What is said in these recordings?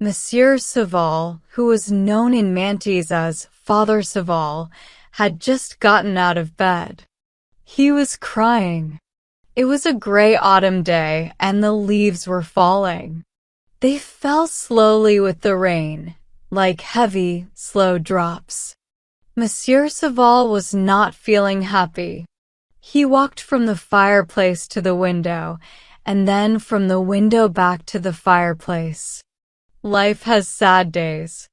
Monsieur Saval, who was known in Mantes as Father Saval, had just gotten out of bed. He was crying. It was a gray autumn day, and the leaves were falling. They fell slowly with the rain, like heavy, slow drops. Monsieur Saval was not feeling happy. He walked from the fireplace to the window, and then from the window back to the fireplace. Life has sad days.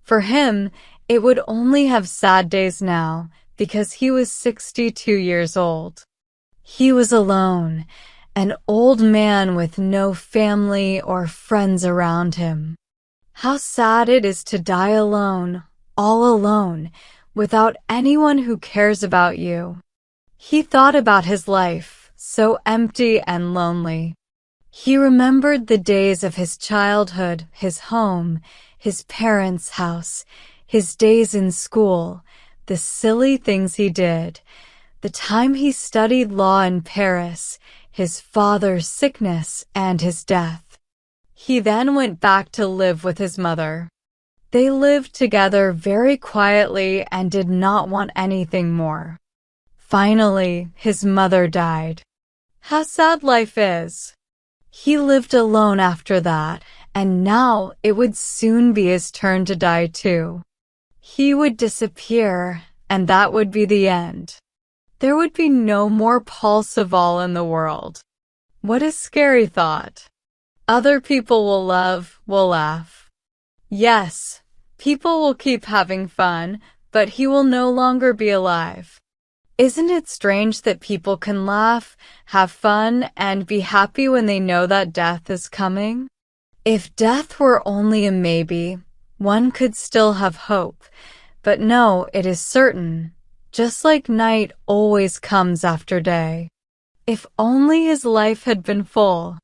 For him, it would only have sad days now, because he was 62 years old. He was alone, an old man with no family or friends around him. How sad it is to die alone, all alone, without anyone who cares about you. He thought about his life, so empty and lonely. He remembered the days of his childhood, his home, his parents' house, his days in school, the silly things he did, the time he studied law in Paris, his father's sickness, and his death. He then went back to live with his mother. They lived together very quietly and did not want anything more. Finally, his mother died. How sad life is. He lived alone after that, and now it would soon be his turn to die too. He would disappear, and that would be the end. There would be no more Paul Saval in the world. What a scary thought. Other people will love, will laugh. Yes, people will keep having fun, but he will no longer be alive. Isn't it strange that people can laugh, have fun, and be happy when they know that death is coming? If death were only a maybe, one could still have hope. But no, it is certain, just like night always comes after day. If only his life had been full.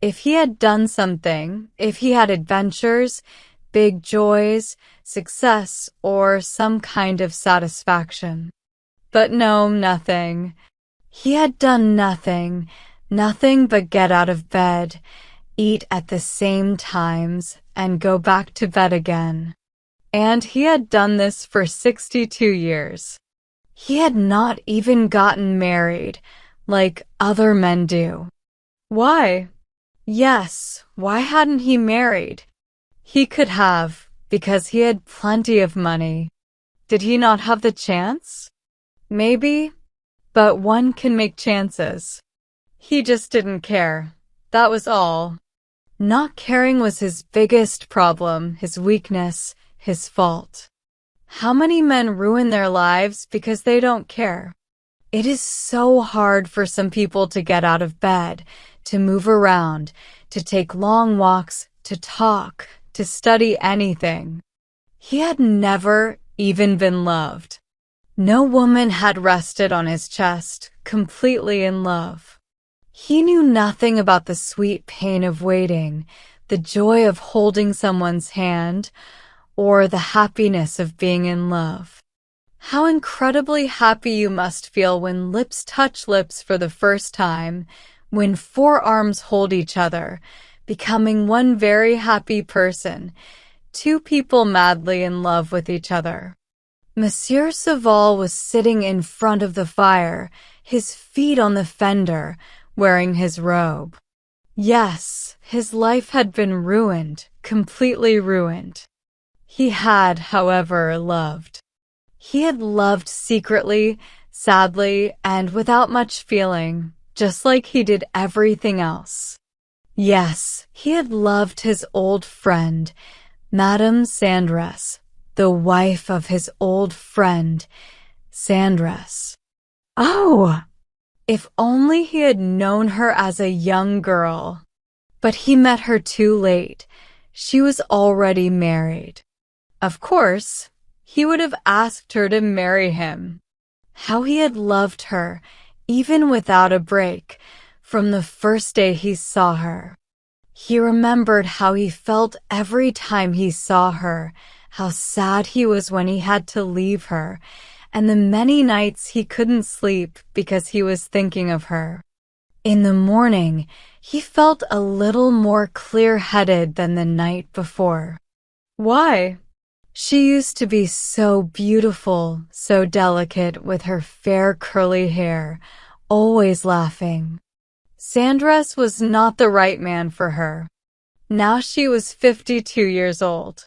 If he had done something, if he had adventures, big joys, success, or some kind of satisfaction. But no, nothing. He had done nothing but get out of bed, eat at the same times, and go back to bed again. And he had done this for 62 years. He had not even gotten married, like other men do. Why? Yes, why hadn't he married? He could have, because he had plenty of money. Did he not have the chance? Maybe, but one can make chances. He just didn't care. That was all. Not caring was his biggest problem, his weakness, his fault. How many men ruin their lives because they don't care? It is so hard for some people to get out of bed, to move around, to take long walks, to talk, to study anything. He had never even been loved. No woman had rested on his chest, completely in love. He knew nothing about the sweet pain of waiting, the joy of holding someone's hand, or the happiness of being in love. How incredibly happy you must feel when lips touch lips for the first time, when forearms hold each other, becoming one very happy person, two people madly in love with each other. Monsieur Saval was sitting in front of the fire, his feet on the fender, wearing his robe. Yes, his life had been ruined, completely ruined. He had, however, loved. He had loved secretly, sadly, and without much feeling, just like he did everything else. Yes, he had loved his old friend, Madame Sandress, the wife of his old friend, Sandress. Oh! If only he had known her as a young girl. But he met her too late. She was already married. Of course, he would have asked her to marry him. How he had loved her, even without a break, from the first day he saw her. He remembered how he felt every time he saw her, how sad he was when he had to leave her, and the many nights he couldn't sleep because he was thinking of her. In the morning, he felt a little more clear-headed than the night before. Why? She used to be so beautiful, so delicate with her fair curly hair, always laughing. Sandras was not the right man for her. Now she was 52 years old.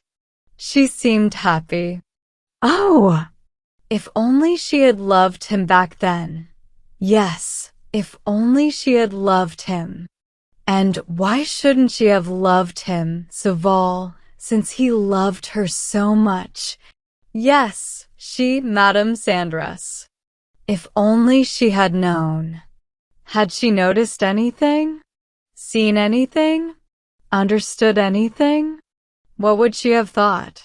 She seemed happy. Oh! If only she had loved him back then. Yes, if only she had loved him. And why shouldn't she have loved him, Saval, since he loved her so much? Yes, she, Madame Sandras. If only she had known. Had she noticed anything? Seen anything? Understood anything? What would she have thought?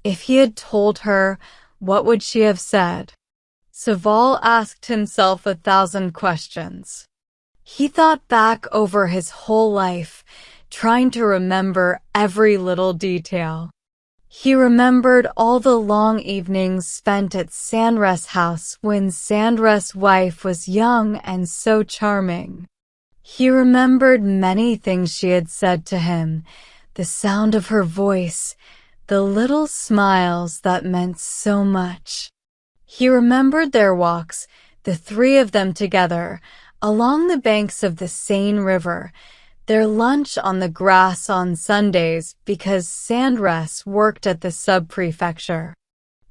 If he had told her, what would she have said? Saval asked himself 1,000 questions. He thought back over his whole life, trying to remember every little detail. He remembered all the long evenings spent at Sandras' house when Sandras' wife was young and so charming. He remembered many things she had said to him, the sound of her voice, the little smiles that meant so much. He remembered their walks, the three of them together, along the banks of the Seine River, their lunch on the grass on Sundays because Sandras worked at the sub-prefecture.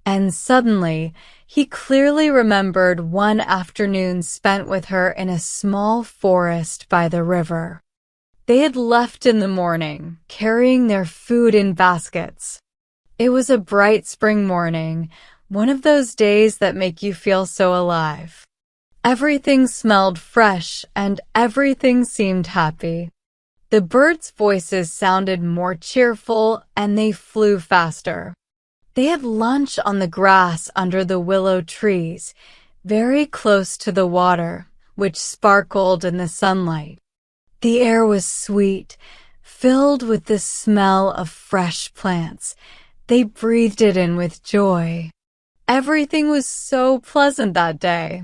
And suddenly, he clearly remembered one afternoon spent with her in a small forest by the river. They had left in the morning, carrying their food in baskets. It was a bright spring morning, one of those days that make you feel so alive. Everything smelled fresh and everything seemed happy. The birds' voices sounded more cheerful and they flew faster. They had lunch on the grass under the willow trees, very close to the water, which sparkled in the sunlight. The air was sweet, filled with the smell of fresh plants. They breathed it in with joy. Everything was so pleasant that day.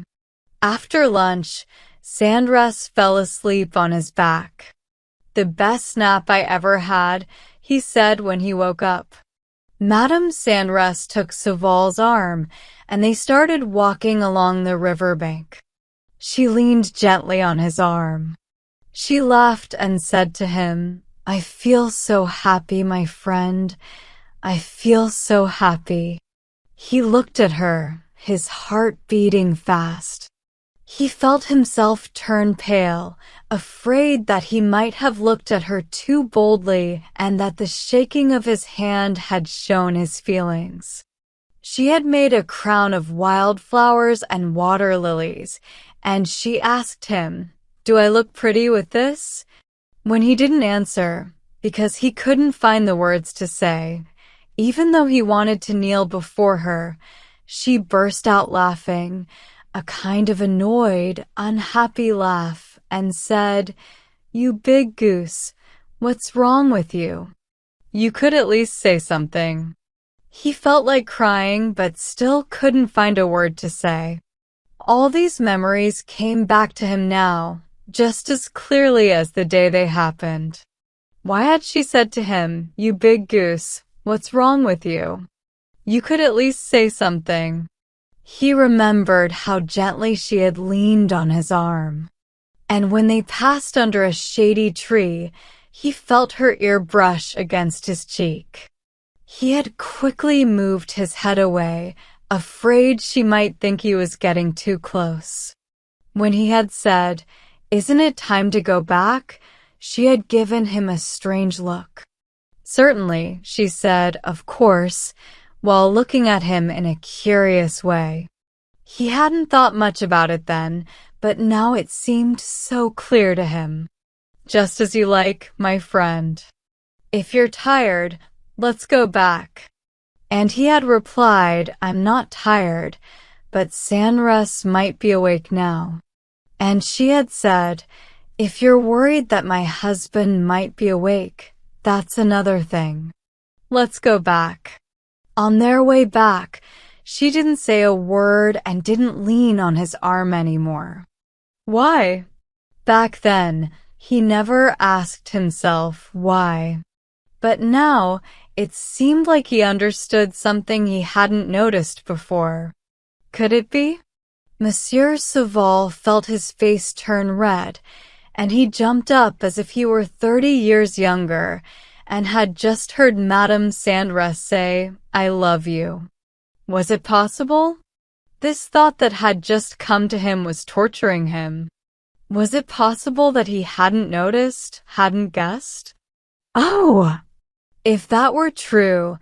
After lunch, Sandras fell asleep on his back. The best nap I ever had, he said when he woke up. Madame Sandras took Saval's arm, and they started walking along the riverbank. She leaned gently on his arm. She laughed and said to him, "I feel so happy, my friend. I feel so happy." He looked at her, his heart beating fast. He felt himself turn pale, afraid that he might have looked at her too boldly and that the shaking of his hand had shown his feelings. She had made a crown of wildflowers and water lilies, and she asked him, "Do I look pretty with this?" When he didn't answer, because he couldn't find the words to say, even though he wanted to kneel before her, she burst out laughing, a kind of annoyed, unhappy laugh, and said, "You big goose, what's wrong with you? You could at least say something." He felt like crying, but still couldn't find a word to say. All these memories came back to him now, just as clearly as the day they happened. Why had she said to him, "You big goose, what's wrong with you? You could at least say something"? He remembered how gently she had leaned on his arm. And when they passed under a shady tree, he felt her ear brush against his cheek. He had quickly moved his head away, afraid she might think he was getting too close. When he had said, "Isn't it time to go back?" she had given him a strange look. "Certainly," she said, "of course," while looking at him in a curious way. He hadn't thought much about it then, but now it seemed so clear to him. "Just as you like, my friend. If you're tired, let's go back." And he had replied, "I'm not tired, but Sandras might be awake now." And she had said, "If you're worried that my husband might be awake, that's another thing. Let's go back." On their way back, she didn't say a word and didn't lean on his arm anymore. Why? Back then, he never asked himself why. But now, it seemed like he understood something he hadn't noticed before. Could it be? Monsieur Saval felt his face turn red, and he jumped up as if he were 30 years younger and had just heard Madame Sandress say, "I love you." Was it possible? This thought that had just come to him was torturing him. Was it possible that he hadn't noticed, hadn't guessed? Oh! If that were true,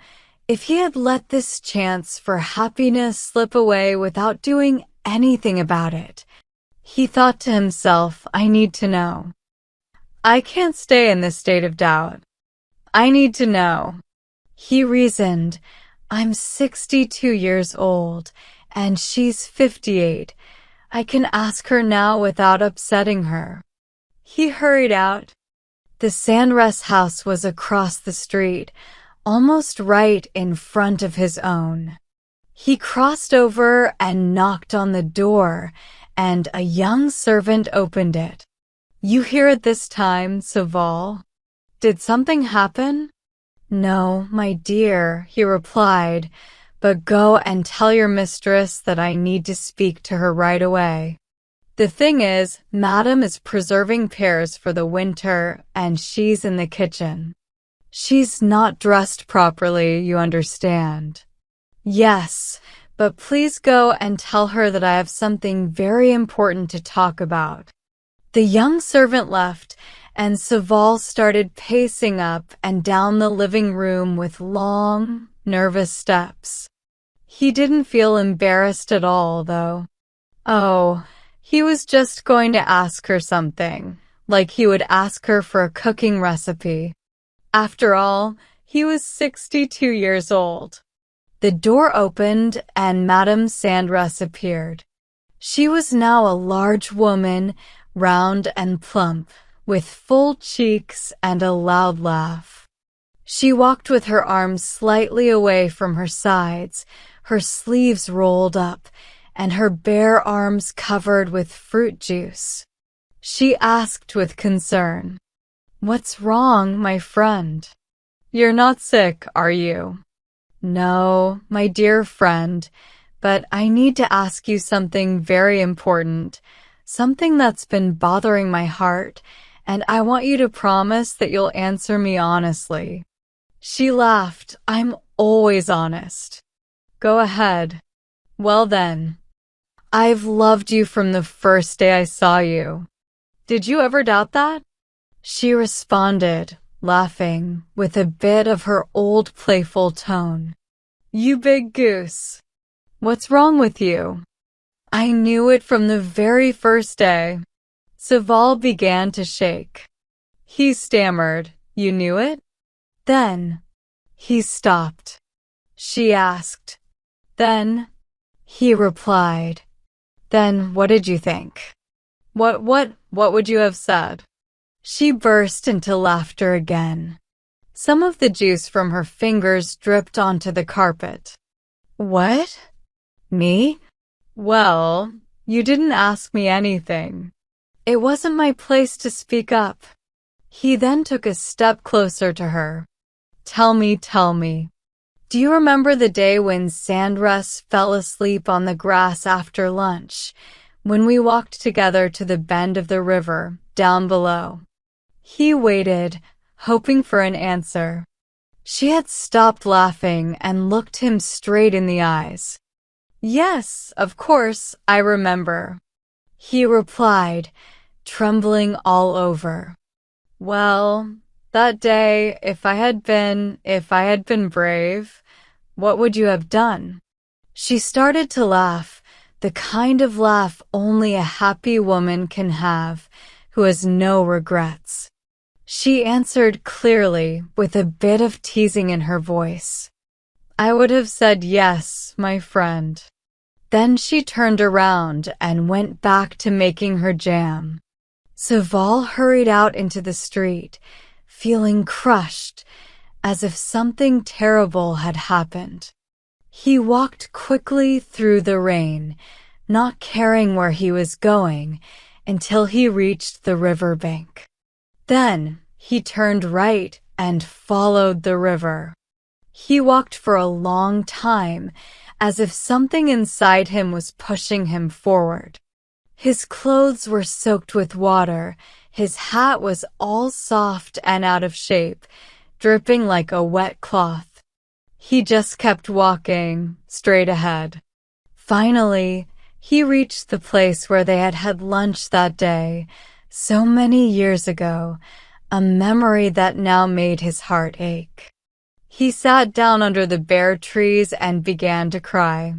if he had let this chance for happiness slip away without doing anything about it, he thought to himself, I need to know. I can't stay in this state of doubt. I need to know. He reasoned, I'm 62 years old, and she's 58. I can ask her now without upsetting her. He hurried out. The Sandress house was across the street, almost right in front of his own. He crossed over and knocked on the door, and a young servant opened it. You here at this time, Saval? Did something happen? No, my dear, he replied, but go and tell your mistress that I need to speak to her right away. The thing is, Madame is preserving pears for the winter, and she's in the kitchen. She's not dressed properly, you understand. Yes, but please go and tell her that I have something very important to talk about. The young servant left, and Saval started pacing up and down the living room with long, nervous steps. He didn't feel embarrassed at all, though. Oh, he was just going to ask her something, like he would ask her for a cooking recipe. After all, he was 62 years old. The door opened and Madame Sandress appeared. She was now a large woman, round and plump, with full cheeks and a loud laugh. She walked with her arms slightly away from her sides, her sleeves rolled up, and her bare arms covered with fruit juice. She asked with concern, What's wrong, my friend? You're not sick, are you? No, my dear friend, but I need to ask you something very important, something that's been bothering my heart, and I want you to promise that you'll answer me honestly. She laughed. I'm always honest. Go ahead. Well then. I've loved you from the first day I saw you. Did you ever doubt that? She responded, laughing, with a bit of her old playful tone. You big goose. What's wrong with you? I knew it from the very first day. Saval began to shake. He stammered, You knew it? Then, he stopped. She asked. Then, he replied. Then what did you think? What would you have said? She burst into laughter again. Some of the juice from her fingers dripped onto the carpet. What? Me? Well, you didn't ask me anything. It wasn't my place to speak up. He then took a step closer to her. Tell me. Do you remember the day when Sandress fell asleep on the grass after lunch, when we walked together to the bend of the river, down below? He waited, hoping for an answer. She had stopped laughing and looked him straight in the eyes. Yes, of course, I remember. He replied, trembling all over. Well, that day, if I had been brave, what would you have done? She started to laugh, the kind of laugh only a happy woman can have, who has no regrets. She answered clearly, with a bit of teasing in her voice. I would have said yes, my friend. Then she turned around and went back to making her jam. Saval hurried out into the street, feeling crushed, as if something terrible had happened. He walked quickly through the rain, not caring where he was going, until he reached the riverbank. Then he turned right and followed the river. He walked for a long time, as if something inside him was pushing him forward. His clothes were soaked with water, his hat was all soft and out of shape, dripping like a wet cloth. He just kept walking, straight ahead. Finally, he reached the place where they had had lunch that day, so many years ago, a memory that now made his heart ache. He sat down under the bare trees and began to cry.